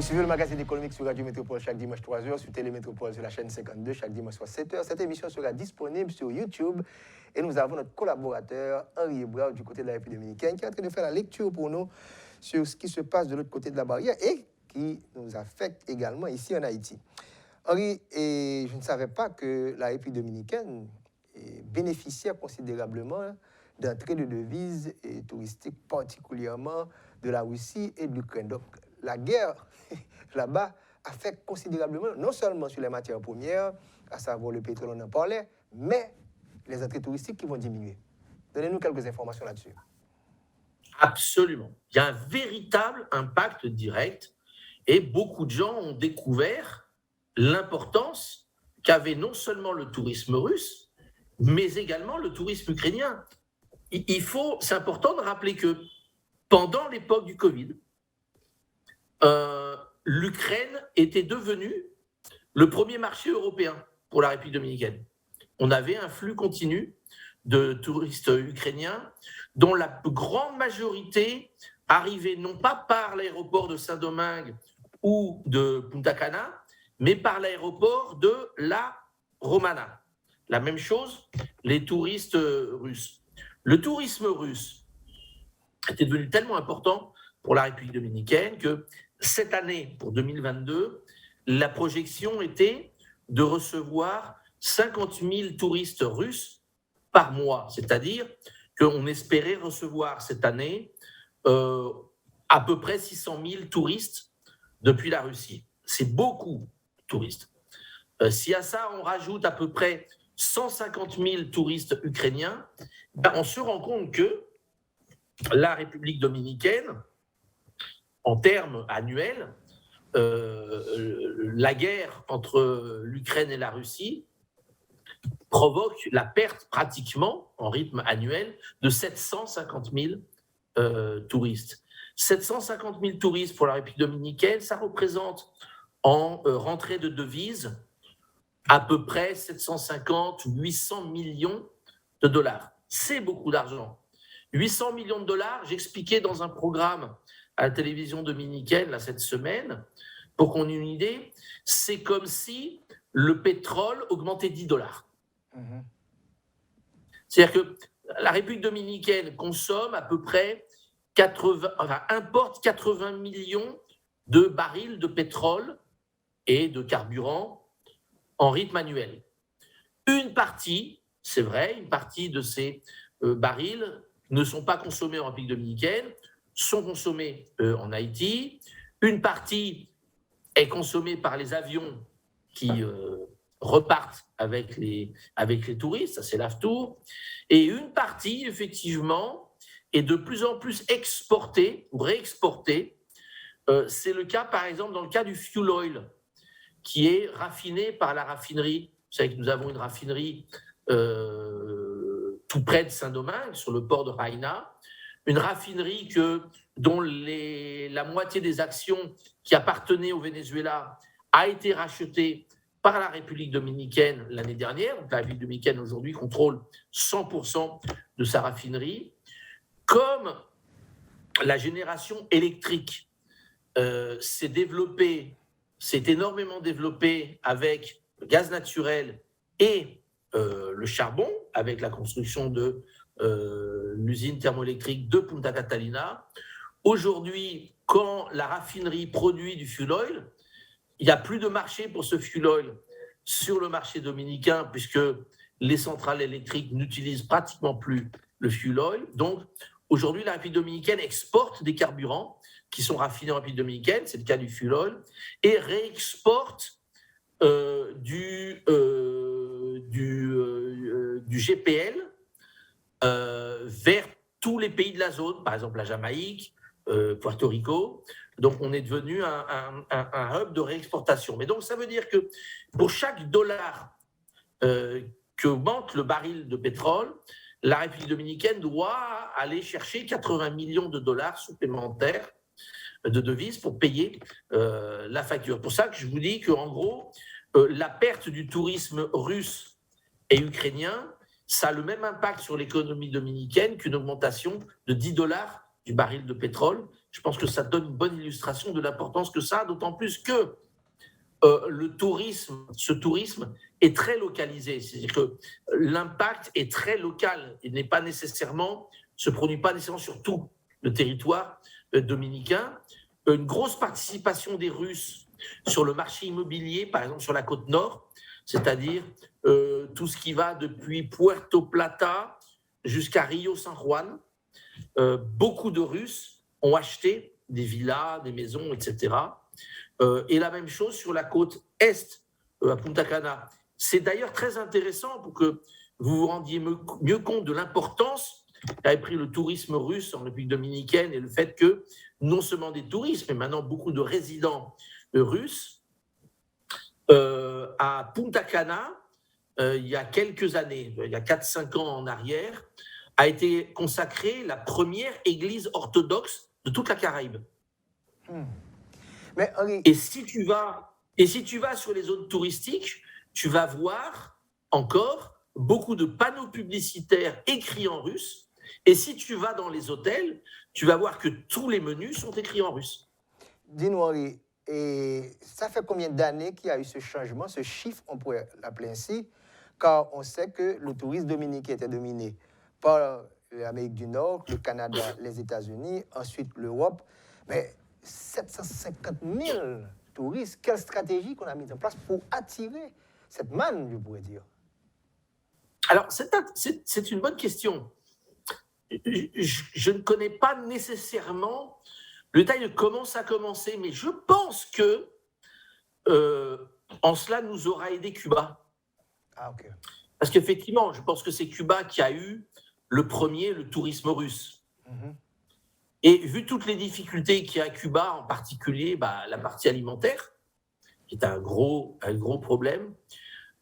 Suivez le magazine économique sur Radio Métropole chaque dimanche 3h, sur Télémétropole sur la chaîne 52 chaque dimanche soir 7h. Cette émission sera disponible sur YouTube et nous avons notre collaborateur Henri Ebrard du côté de la République dominicaine qui est en train de faire la lecture pour nous sur ce qui se passe de l'autre côté de la barrière et qui nous affecte également ici en Haïti. Henri, je ne savais pas que la République dominicaine bénéficiait considérablement d'entrées de devises touristiques, particulièrement de la Russie et de l'Ukraine. Donc, la guerre là-bas affecte considérablement, non seulement sur les matières premières, à savoir le pétrole, on en parlait, mais les entrées touristiques qui vont diminuer. Donnez-nous quelques informations là-dessus. Absolument. Il y a un véritable impact direct et beaucoup de gens ont découvert l'importance qu'avait non seulement le tourisme russe, mais également le tourisme ukrainien. C'est important de rappeler que pendant l'époque du Covid, l'Ukraine était devenue le premier marché européen pour la République dominicaine. On avait un flux continu de touristes ukrainiens dont la grande majorité arrivait non pas par l'aéroport de Saint-Domingue ou de Punta Cana, mais par l'aéroport de La Romana. La même chose, les touristes russes. Le tourisme russe était devenu tellement important pour la République dominicaine que cette année, pour 2022, la projection était de recevoir 50 000 touristes russes par mois. C'est-à-dire qu'on espérait recevoir cette année à peu près 600 000 touristes depuis la Russie. C'est beaucoup de touristes. Si à ça, on rajoute à peu près 150 000 touristes ukrainiens, on se rend compte que la République dominicaine, en termes annuels, la guerre entre l'Ukraine et la Russie provoque la perte pratiquement, en rythme annuel, de 750 000 touristes. 750 000 touristes pour la République dominicaine, ça représente en rentrée de devises à peu près 750 ou 800 millions de dollars. C'est beaucoup d'argent. 800 millions de dollars, j'expliquais dans un programme à la télévision dominicaine là, cette semaine, pour qu'on ait une idée, c'est comme si le pétrole augmentait 10 dollars. Mmh. C'est-à-dire que la République dominicaine consomme à peu près importe 80 millions de barils de pétrole et de carburant en rythme annuel. Une partie, c'est vrai, une partie de ces barils ne sont pas consommés en République dominicaine, sont consommés en Haïti. Une partie est consommée par les avions qui repartent avec les touristes, ça c'est l'AFTOUR. Et une partie, effectivement, est de plus en plus exportée ou réexportée. C'est le cas, par exemple, dans le cas du fuel oil, qui est raffiné par la raffinerie. Vous savez que nous avons une raffinerie tout près de Saint-Domingue, sur le port de Raina, une raffinerie dont la moitié des actions qui appartenaient au Venezuela a été rachetée par la République dominicaine l'année dernière. Donc la République dominicaine aujourd'hui contrôle 100% de sa raffinerie. Comme la génération électrique s'est énormément développée avec le gaz naturel et le charbon, avec la construction de l'usine thermoélectrique de Punta Catalina. Aujourd'hui, quand la raffinerie produit du fuel oil, il n'y a plus de marché pour ce fuel oil sur le marché dominicain puisque les centrales électriques n'utilisent pratiquement plus le fuel oil. Donc, aujourd'hui, la République dominicaine exporte des carburants qui sont raffinés en République dominicaine, c'est le cas du fuel oil, et réexporte du GPL vers tous les pays de la zone, par exemple la Jamaïque, Puerto Rico. Donc, on est devenu un hub de réexportation. Mais donc, ça veut dire que pour chaque dollar qu'augmente le baril de pétrole, la République dominicaine doit aller chercher 80 millions de dollars supplémentaires de devises pour payer la facture. C'est pour ça que je vous dis qu'en gros, la perte du tourisme russe et ukrainien, ça a le même impact sur l'économie dominicaine qu'une augmentation de 10 dollars du baril de pétrole. Je pense que ça donne une bonne illustration de l'importance que ça a, d'autant plus que ce tourisme est très localisé. C'est-à-dire que l'impact est très local. Il n'est pas nécessairement, se produit pas nécessairement sur tout le territoire dominicain. Une grosse participation des Russes sur le marché immobilier, par exemple sur la côte nord, c'est-à-dire tout ce qui va depuis Puerto Plata jusqu'à Rio San Juan. Beaucoup de Russes ont acheté des villas, des maisons, etc. Et la même chose sur la côte est, à Punta Cana. C'est d'ailleurs très intéressant pour que vous vous rendiez mieux compte de l'importance qu'avait pris le tourisme russe en République dominicaine et le fait que non seulement des touristes, mais maintenant beaucoup de résidents russes, à Punta Cana, il y a quelques années, il y a 4-5 ans en arrière, a été consacrée la première église orthodoxe de toute la Caraïbe. Mais Henri, Et si tu vas sur les zones touristiques, tu vas voir encore beaucoup de panneaux publicitaires écrits en russe. Et si tu vas dans les hôtels, tu vas voir que tous les menus sont écrits en russe. dis-nous Henri, et ça fait combien d'années qu'il y a eu ce changement, ce chiffre, on pourrait l'appeler ainsi, car on sait que le tourisme dominicain était dominé par l'Amérique du Nord, le Canada, les États-Unis, ensuite l'Europe. Mais 750 000 touristes, quelle stratégie qu'on a mise en place pour attirer cette manne, je pourrais dire? Alors, c'est une bonne question. Je ne connais pas nécessairement le détail de comment ça a commencé, mais je pense que en cela nous aura aidé Cuba. Ah, ok. Parce qu'effectivement, je pense que c'est Cuba qui a eu le tourisme russe. Et vu toutes les difficultés qu'il y a à Cuba, en particulier la partie alimentaire, qui est un gros problème,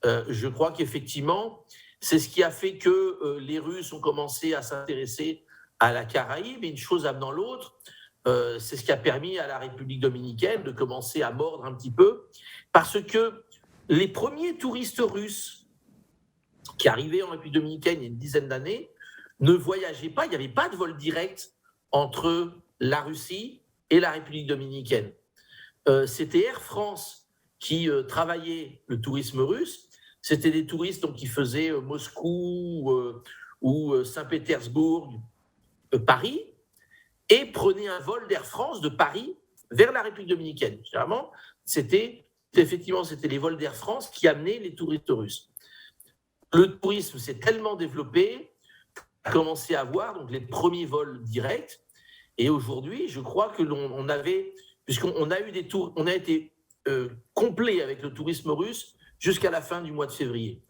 je crois qu'effectivement, c'est ce qui a fait que les Russes ont commencé à s'intéresser à la Caraïbe, et une chose amenant l'autre, c'est ce qui a permis à la République dominicaine de commencer à mordre un petit peu, parce que les premiers touristes russes qui arrivaient en République dominicaine il y a une dizaine d'années ne voyageaient pas, il n'y avait pas de vol direct entre la Russie et la République dominicaine. C'était Air France qui travaillait le tourisme russe. C'était des touristes donc, qui faisaient Moscou ou Saint-Pétersbourg, Paris, et prenaient un vol d'Air France de Paris vers la République dominicaine. Généralement, c'était les vols d'Air France qui amenaient les touristes russes. Le tourisme s'est tellement développé qu'on a commencé à avoir donc, les premiers vols directs. Et aujourd'hui, je crois que l'on avait, puisqu'on a eu des tours, on a été complet avec le tourisme russe jusqu'à la fin du mois de février.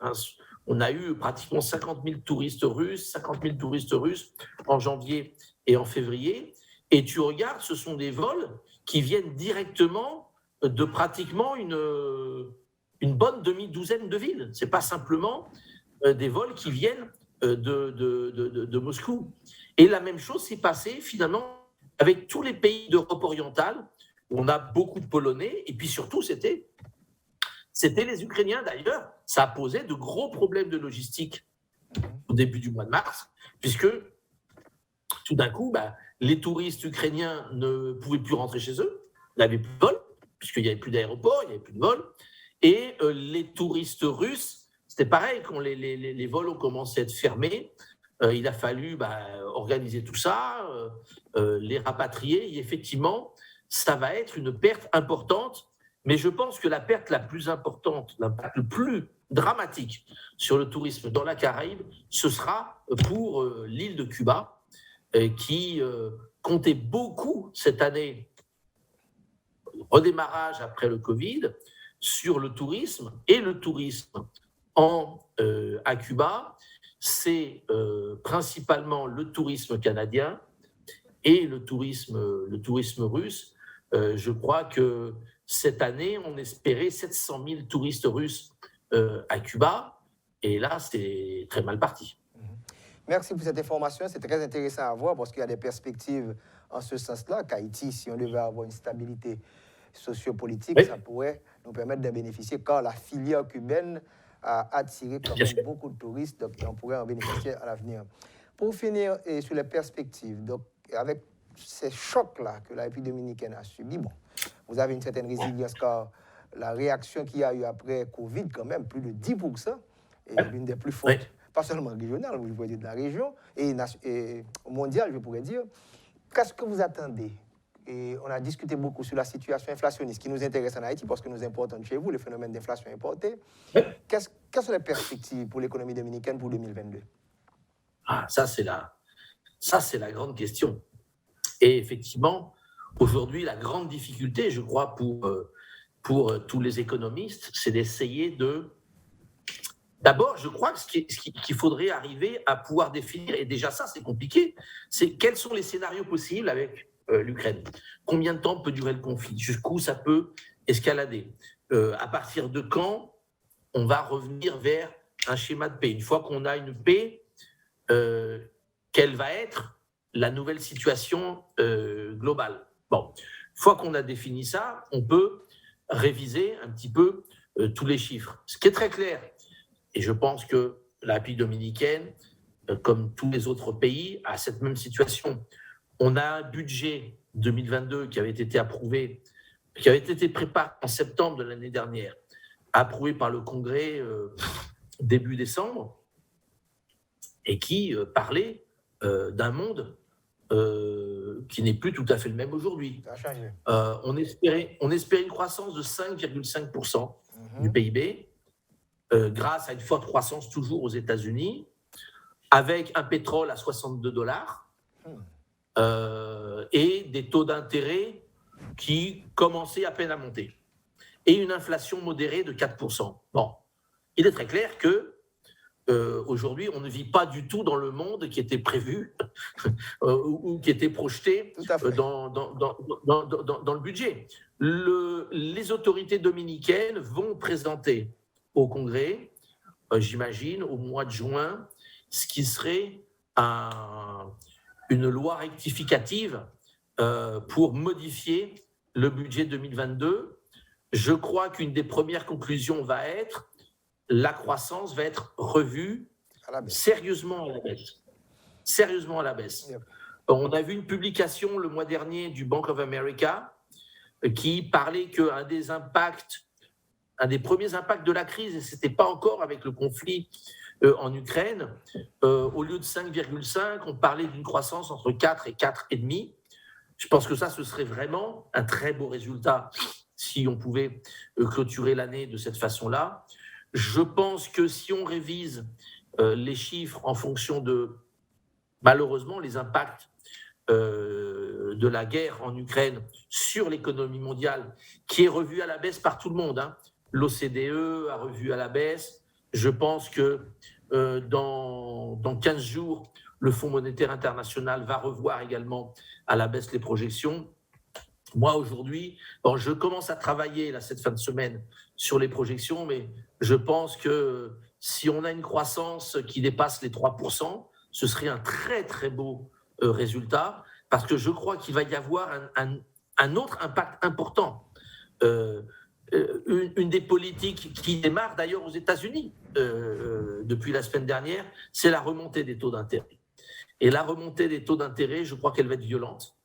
On a eu pratiquement 50 000 touristes russes en janvier et en février. Et tu regardes, ce sont des vols qui viennent directement de pratiquement une bonne demi-douzaine de villes. Ce n'est pas simplement des vols qui viennent de Moscou. Et la même chose s'est passée finalement avec tous les pays d'Europe orientale, où on a beaucoup de Polonais, et puis surtout, c'était les Ukrainiens d'ailleurs. Ça a posé de gros problèmes de logistique au début du mois de mars, puisque tout d'un coup, les touristes ukrainiens ne pouvaient plus rentrer chez eux, n'avaient plus de vol, puisqu'il n'y avait plus d'aéroport, il n'y avait plus de vol, et les touristes russes, c'était pareil, quand les vols ont commencé à être fermés, il a fallu organiser tout ça, les rapatrier, et effectivement, ça va être une perte importante, mais je pense que la perte la plus importante, l'impact le plus dramatique sur le tourisme dans la Caraïbe, ce sera pour l'île de Cuba, qui comptait beaucoup cette année, redémarrage après le Covid, sur le tourisme, et le tourisme à Cuba, c'est principalement le tourisme canadien et le tourisme russe. Je crois que cette année, on espérait 700 000 touristes russes à Cuba, et là, c'est très mal parti. Merci pour cette information, c'est très intéressant à voir parce qu'il y a des perspectives en ce sens-là qu'Haïti, si on devait avoir une stabilité sociopolitique, ça pourrait nous permettre de bénéficier, car la filière cubaine a attiré quand même beaucoup de touristes, donc on pourrait en bénéficier à l'avenir. Pour finir sur les perspectives, donc avec ces chocs-là que la République dominicaine a subis, bon, vous avez une certaine résilience car la réaction qu'il y a eu après Covid, quand même, plus de 10%, est l'une des plus fortes, pas seulement régionales, vous pouvez dire de la région, et mondiale, je pourrais dire. Qu'est-ce que vous attendez? Et on a discuté beaucoup sur la situation inflationniste qui nous intéresse en Haïti parce que nous importons de chez vous le phénomène d'inflation importée. Quelles sont les perspectives pour l'économie dominicaine pour 2022? Ça, c'est la grande question. Et effectivement, aujourd'hui, la grande difficulté, je crois, pour tous les économistes, c'est d'essayer de... D'abord, je crois que qu'il faudrait arriver à pouvoir définir, et déjà ça, c'est compliqué, c'est quels sont les scénarios possibles avec l'Ukraine. Combien de temps peut durer le conflit? Jusqu'où ça peut escalader? À partir de quand on va revenir vers un schéma de paix? Une fois qu'on a une paix, quelle va être la nouvelle situation globale? Bon, une fois qu'on a défini ça, on peut réviser un petit peu tous les chiffres. Ce qui est très clair, et je pense que la République dominicaine, comme tous les autres pays, a cette même situation. On a un budget 2022 qui avait été approuvé, qui avait été préparé en septembre de l'année dernière, approuvé par le Congrès début décembre, et qui parlait d'un monde qui n'est plus tout à fait le même aujourd'hui. On espérait une croissance de 5,5% du PIB, grâce à une forte croissance toujours aux États-Unis, avec un pétrole à $62 et des taux d'intérêt qui commençaient à peine à monter, et une inflation modérée de 4%. Bon, il est très clair que aujourd'hui, on ne vit pas du tout dans le monde qui était prévu ou qui était projeté dans le budget. Les autorités dominicaines vont présenter au Congrès, j'imagine, au mois de juin, ce qui serait une loi rectificative pour modifier le budget 2022. Je crois qu'une des premières conclusions va être la croissance va être revue sérieusement à la baisse. Sérieusement à la baisse. Yep. On a vu une publication le mois dernier du Bank of America qui parlait qu'un des premiers impacts de la crise, et ce n'était pas encore avec le conflit en Ukraine, au lieu de 5,5, on parlait d'une croissance entre 4 et 4,5. Je pense que ça, ce serait vraiment un très beau résultat si on pouvait clôturer l'année de cette façon-là. Je pense que si on révise les chiffres en fonction de, malheureusement, les impacts de la guerre en Ukraine sur l'économie mondiale, qui est revue à la baisse par tout le monde, hein. L'OCDE a revu à la baisse. Je pense que dans 15 jours, le Fonds monétaire international va revoir également à la baisse les projections. Moi, aujourd'hui, je commence à travailler là, cette fin de semaine sur les projections, mais je pense que si on a une croissance qui dépasse les 3%, ce serait un très, très beau résultat, parce que je crois qu'il va y avoir un autre impact important. Une des politiques qui démarre d'ailleurs aux États-Unis depuis la semaine dernière, c'est la remontée des taux d'intérêt. Et la remontée des taux d'intérêt, je crois qu'elle va être violente.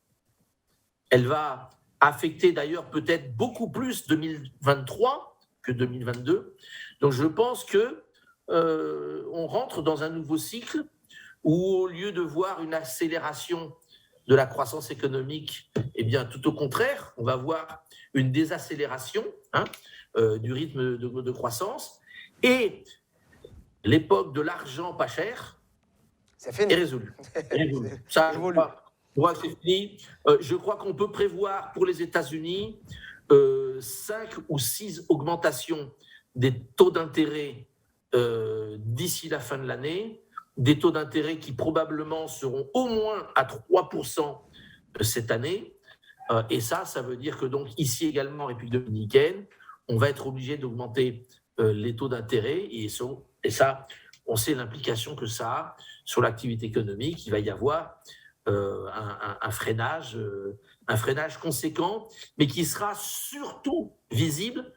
Elle va affecter d'ailleurs peut-être beaucoup plus 2023 que 2022. Donc je pense qu'on rentre dans un nouveau cycle où au lieu de voir une accélération de la croissance économique, eh bien tout au contraire, on va voir une désaccélération du rythme de croissance, et l'époque de l'argent pas cher est résolue. Ça, je crois que c'est fini. Je crois qu'on peut prévoir pour les États-Unis 5 ou 6 augmentations des taux d'intérêt d'ici la fin de l'année, des taux d'intérêt qui probablement seront au moins à 3% cette année. Et ça veut dire que donc ici également en République dominicaine, on va être obligé d'augmenter les taux d'intérêt, et ça, on sait l'implication que ça a sur l'activité économique. Il va y avoir un freinage conséquent, mais qui sera surtout visible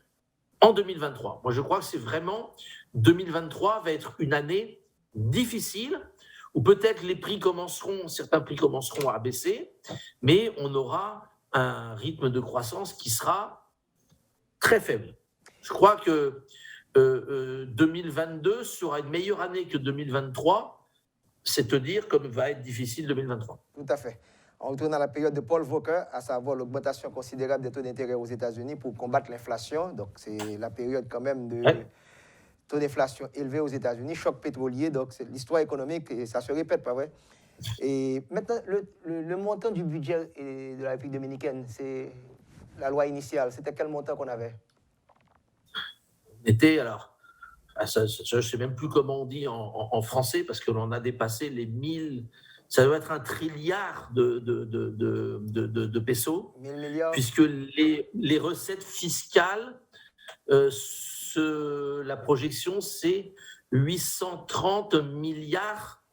en 2023. Moi, je crois que c'est vraiment 2023 va être une année difficile où peut-être certains prix commenceront à baisser, mais on aura un rythme de croissance qui sera très faible. Je crois que 2022 sera une meilleure année que 2023, c'est te dire comme va être difficile 2023. Tout à fait. On retourne à la période de Paul Volcker, à savoir l'augmentation considérable des taux d'intérêt aux États-Unis pour combattre l'inflation. Donc, c'est la période quand même de taux d'inflation élevé aux États-Unis, choc pétrolier. Donc, c'est l'histoire économique et ça se répète, pas vrai? Et maintenant, le montant du budget de la République dominicaine, c'est la loi initiale. C'était quel montant qu'on avait? Je ne sais même plus comment on dit en français, parce que l'on a dépassé les 1000, ça doit être 1 trilliard de pesos, 1000 milliards. Puisque les recettes fiscales, la projection, c'est 830 milliards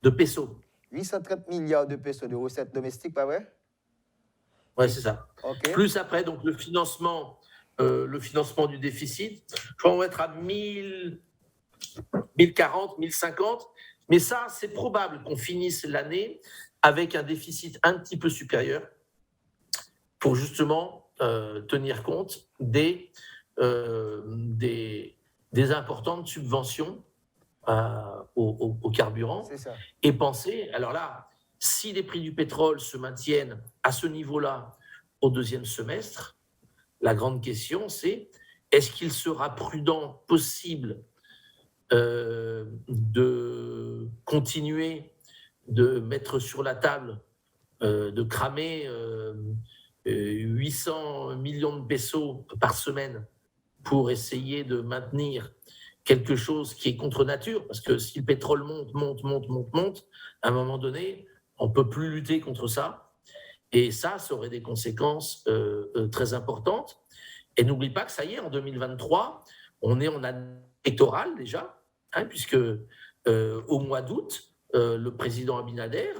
de pesos. 830 milliards de pesos de recettes domestiques, pas vrai? Oui, c'est ça. Okay. Plus après, donc le financement du déficit, je crois qu'on va être à 1040, 1050. Mais ça, c'est probable qu'on finisse l'année avec un déficit un petit peu supérieur pour justement tenir compte des importantes subventions au carburant. C'est ça. Et penser, alors là, si les prix du pétrole se maintiennent à ce niveau-là au deuxième semestre, la grande question, c'est est-ce qu'il sera prudent, possible, de continuer de mettre sur la table, de cramer 800 millions de pesos par semaine pour essayer de maintenir quelque chose qui est contre nature, parce que si le pétrole monte, à un moment donné, on ne peut plus lutter contre ça. Et ça aurait des conséquences très importantes. Et n'oublie pas que ça y est, en 2023, on est en année électorale déjà, puisque au mois d'août, le président Abinader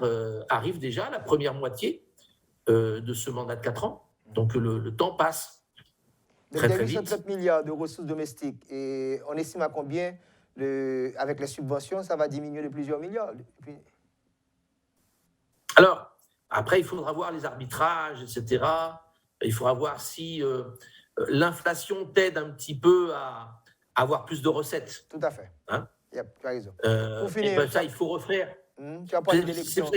arrive déjà à la première moitié de ce mandat de 4 ans. Donc le temps passe très, très vite. 830 milliards de ressources domestiques. Et on estime à combien, avec les subventions, ça va diminuer de plusieurs milliards? Alors, après, il faudra voir les arbitrages, etc. Il faudra voir si l'inflation t'aide un petit peu à avoir plus de recettes. Tout à fait. Tu as raison. Pour finir, ça, il faut refaire. Tu as parlé d'élection.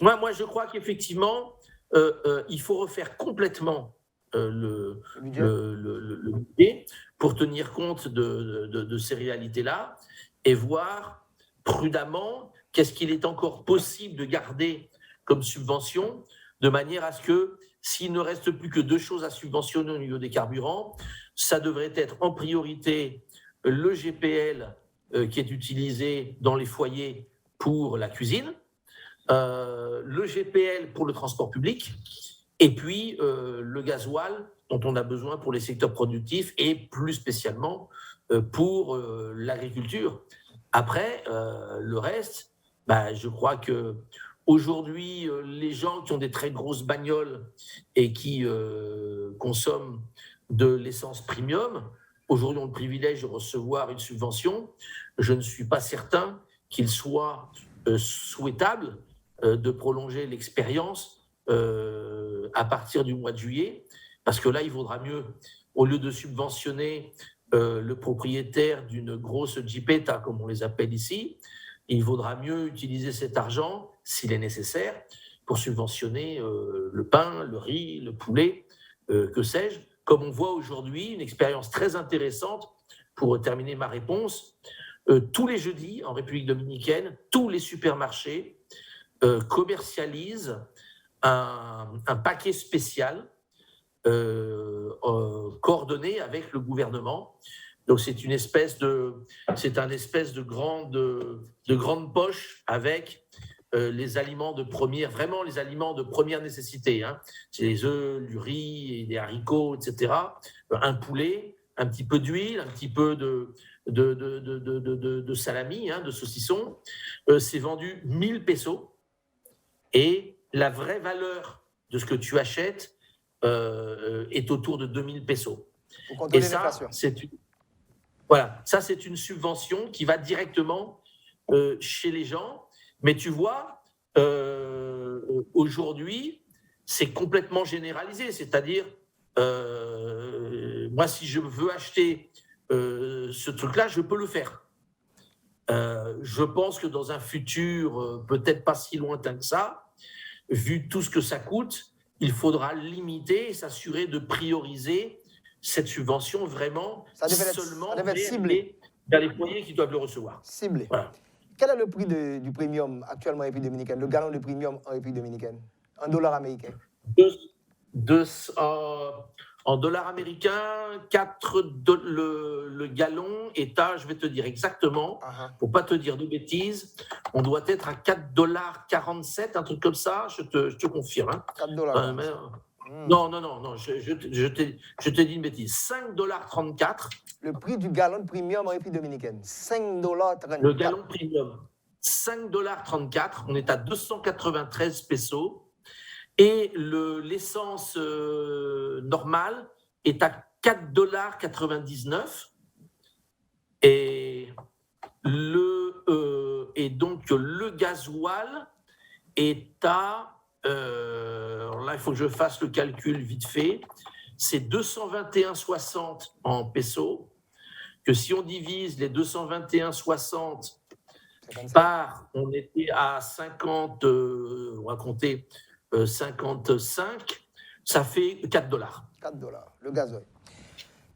Moi, je crois qu'effectivement, il faut refaire complètement le budget pour tenir compte de ces réalités-là et voir prudemment qu'est-ce qu'il est encore possible de garder comme subvention, de manière à ce que s'il ne reste plus que 2 choses à subventionner au niveau des carburants, ça devrait être en priorité le GPL qui est utilisé dans les foyers pour la cuisine, le GPL pour le transport public, et puis le gasoil dont on a besoin pour les secteurs productifs et plus spécialement pour l'agriculture. Après, le reste, je crois que aujourd'hui, les gens qui ont des très grosses bagnoles et qui consomment de l'essence premium, aujourd'hui ont le privilège de recevoir une subvention. Je ne suis pas certain qu'il soit souhaitable de prolonger l'expérience à partir du mois de juillet, parce que là, il vaudra mieux, au lieu de subventionner le propriétaire d'une grosse Jeepeta, comme on les appelle ici, il vaudra mieux utiliser cet argent, s'il est nécessaire, pour subventionner le pain, le riz, le poulet, que sais-je. Comme on voit aujourd'hui, une expérience très intéressante, pour terminer ma réponse, tous les jeudis, en République dominicaine, tous les supermarchés commercialisent un paquet spécial coordonné avec le gouvernement. Donc c'est un espèce de grande poche avec les aliments de première, vraiment les aliments de première nécessité. C'est les œufs, du riz, et des haricots, etc. Un poulet, un petit peu d'huile, un petit peu de salami, de saucisson. C'est vendu 1000 pesos. Et la vraie valeur de ce que tu achètes est autour de 2000 pesos. Pour contrôler l'inflation. C'est une subvention qui va directement chez les gens. Mais tu vois, aujourd'hui, c'est complètement généralisé. C'est-à-dire, moi, si je veux acheter ce truc-là, je peux le faire. Je pense que dans un futur peut-être pas si lointain que ça, vu tout ce que ça coûte, il faudra limiter et s'assurer de prioriser cette subvention vraiment seulement vers les foyers qui doivent le recevoir. Ciblé. Voilà. Quel est le prix du premium actuellement en République dominicaine, le gallon de premium en République dominicaine, en dollars américains? En dollars américains, le gallon est à, je vais te dire exactement, pour pas te dire de bêtises, on doit être à $4,47, un truc comme ça, je te confirme. Hein. $4. Non, je t'ai dit une bêtise. $5,34. Le prix du gallon de premium en République dominicaine, $5,34. Le gallon premium, $5,34, on est à 293 pesos. Et l'essence normale est à $4,99. Et donc le gasoil est à... alors là, il faut que je fasse le calcul vite fait. C'est 221,60 en pesos. Que si on divise les 221,60 par... On était à 50... on va compter... 55, ça fait $4. $4, le gasoil.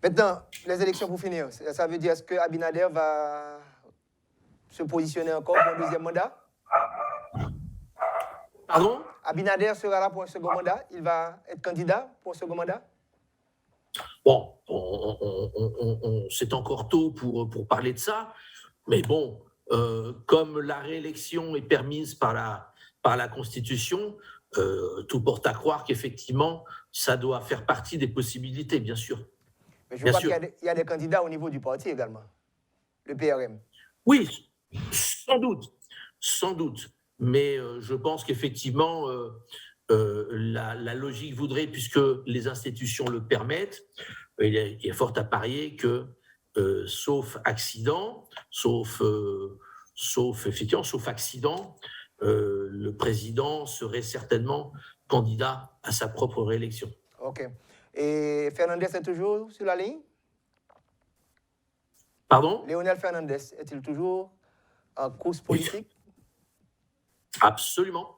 Maintenant, les élections pour finir, ça veut dire est-ce que Abinader va se positionner encore pour un deuxième mandat? Pardon? Abinader sera là pour un second mandat? Il va être candidat pour un second mandat? Bon, c'est encore tôt pour parler de ça, mais bon, comme la réélection est permise par la Constitution, tout porte à croire qu'effectivement, ça doit faire partie des possibilités, bien sûr. Mais je crois qu'il y a des candidats au niveau du parti également, le PRM. Oui, sans doute. Mais je pense qu'effectivement, la logique voudrait, puisque les institutions le permettent, il est fort à parier que, sauf accident, sauf accident, le président serait certainement candidat à sa propre réélection. OK. Et Fernandez est toujours sur la ligne? Pardon? Léonel Fernandez est-il toujours en course politique? Oui. Absolument.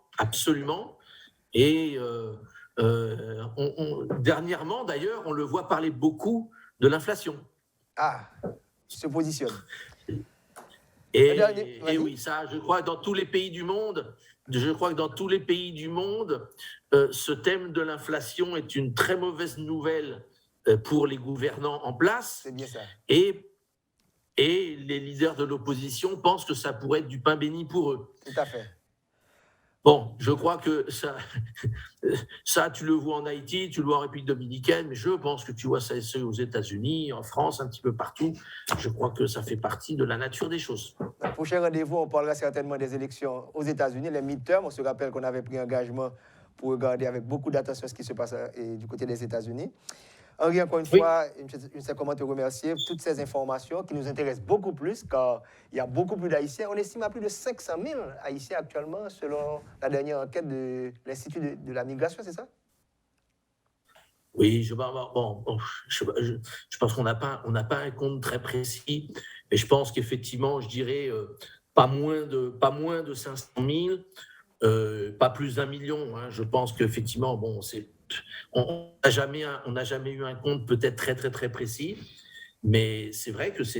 Et dernièrement, d'ailleurs, on le voit parler beaucoup de l'inflation. Ah, il se positionne. Et oui, ça, je crois que dans tous les pays du monde, ce thème de l'inflation est une très mauvaise nouvelle pour les gouvernants en place. C'est bien ça. Et les leaders de l'opposition pensent que ça pourrait être du pain béni pour eux. Tout à fait. Bon, je crois que ça, tu le vois en Haïti, tu le vois en République dominicaine, mais je pense que tu vois ça aux États-Unis, en France, un petit peu partout. Je crois que ça fait partie de la nature des choses. Dans le prochain rendez-vous, on parlera certainement des élections aux États-Unis, les midterms. On se rappelle qu'on avait pris engagement pour regarder avec beaucoup d'attention ce qui se passe du côté des États-Unis. Henri, encore une fois, je ne sais comment te remercier pour toutes ces informations qui nous intéressent beaucoup plus, car il y a beaucoup plus d'Haïtiens. On estime à plus de 500 000 Haïtiens actuellement, selon la dernière enquête de l'Institut de la migration, c'est ça? Oui, je pense qu'on n'a pas un compte très précis, mais je pense qu'effectivement, je dirais pas moins de 500 000, pas plus d'1 million. Hein. Je pense qu'effectivement, on n'a jamais eu un compte peut-être très, très, très précis, mais c'est vrai que ce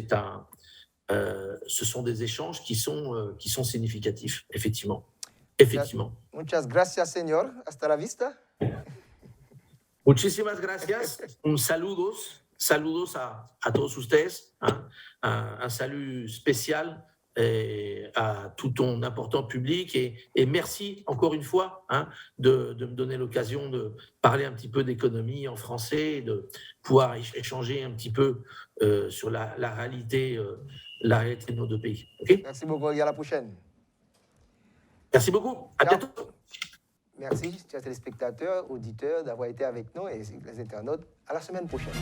sont des échanges qui sont significatifs, effectivement. Muchas gracias, señor. Hasta la vista. Muchísimas gracias. Saludos a todos ustedes. Hein. Un salut spécial à tout ton important public et merci encore une fois de me donner l'occasion de parler un petit peu d'économie en français et de pouvoir échanger un petit peu sur la réalité de nos deux pays. Okay? Merci beaucoup et à la prochaine. Merci beaucoup. À bientôt. Merci, chers téléspectateurs, auditeurs, d'avoir été avec nous et les internautes. À la semaine prochaine.